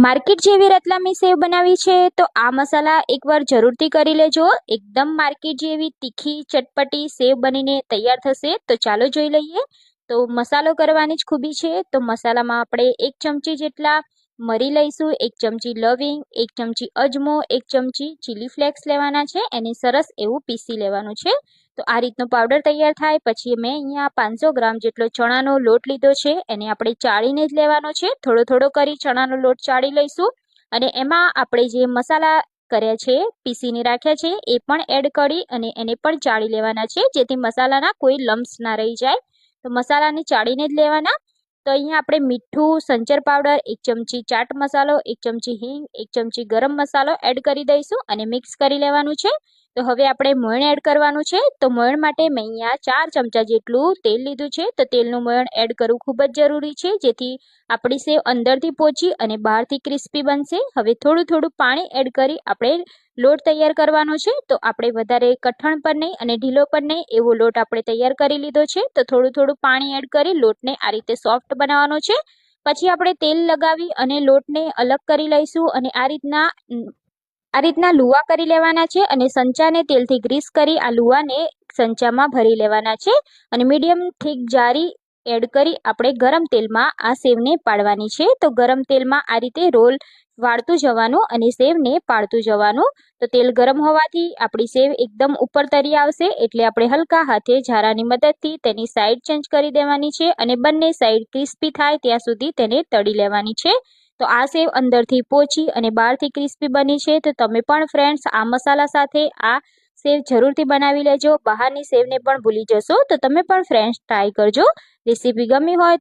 Market જેવી રતલામી સેવ બનાવી છે તો આ મસાલા એકવાર જરૂરથી કરી લેજો। એકદમ માર્કેટ જેવી તીખી ચટપટી સેવ બનીને તૈયાર થશે। તો ચાલો જોઈ લઈએ। તો મસાલો કરવાની જ ખૂબી છે। તો મસાલામાં આપણે 1 ચમચી જેટલા મરી લઈશું, 1 ચમચી લવિંગ, 1 ચમચી અજમો, 1 ચમચી ચીલી ફ્લેક્સ લેવાના છે। એને સરસ એવું પીસી લેવાનું છે। તો આ રીતનો પાવડર તૈયાર થાય પછી મેં અહીંયા 500 ગ્રામ જેટલો ચણાનો લોટ લીધો છે। એને આપણે ચાળીને જ લેવાનો છે। થોડો થોડો કરી ચણાનો લોટ ચાળી લઈશું અને એમાં આપણે જે મસાલા કર્યા છે, પીસીને રાખ્યા છે એ પણ એડ કરી અને એને પણ ચાળી લેવાના છે, જેથી મસાલાના કોઈ લમ્સ ના રહી જાય। તો મસાલાને ચાળીને જ લેવાના। તો અહીંયા આપણે મીઠું, સંચર પાવડર, 1 ચમચી ચાટ મસાલો, 1 ચમચી હિંગ, 1 ચમચી ગરમ મસાલો એડ કરી દઈશું અને મિક્સ કરી લેવાનું છે। તો હવે આપણે મોયણ એડ કરવાનું છે। તો મોયણ માટે મેં અહીંયા 4 ચમચા જેટલું તેલ લીધું છે। તો તેલનું મોયણ એડ કરવું ખૂબ જ જરૂરી છે, જેથી આપણી સેવ અંદરથી પોચી અને બહારથી ક્રિસ્પી બનશે। હવે થોડું થોડું પાણી એડ કરી આપણે લોટ તૈયાર કરવાનો છે। તો આપણે વધારે કઠણ પર નહીં અને ઢીલો પર નહીં એવો લોટ આપણે તૈયાર કરી લીધો છે। તો થોડું થોડું પાણી એડ કરી લોટને આ રીતે સોફ્ટ બનાવવાનો છે। પછી આપણે તેલ લગાવી અને લોટને અલગ કરી લઈશું અને આ રીતના લુવા કરી લેવાના છે અને સંચાને તેલથી ગ્રીસ કરી આ લુવાને સંચામાં ભરી લેવાના છે અને મીડિયમ થીક જારી એડ કરી આપણે ગરમ તેલમાં આ સેવને પાડવાની છે। તો ગરમ તેલમાં આ રીતે રોલ વાળતું જવાનું અને સેવને પાડતું જવાનું। તો તેલ ગરમ હોવાથી આપણી સેવ એકદમ ઉપર તરી આવશે, એટલે આપણે હલકા હાથે ઝારાની મદદથી તેની સાઈડ ચેન્જ કરી દેવાની છે અને બંને સાઈડ ક્રિસ્પી થાય ત્યાં સુધી તેને તળી લેવાની છે। તો આ સેવ અંદરથી પોચી અને બહારથી ક્રિસ્પી બની છે। તો તમે પણ ફ્રેન્ડ્સ આ મસાલા સાથે આ સેવ જરૂરથી બનાવી લેજો, બહારની સેવને પણ ભૂલી જશો। તો તમે પણ ફ્રેન્ડ્સ ટ્રાય કરજો। રેસીપી ગમી હોય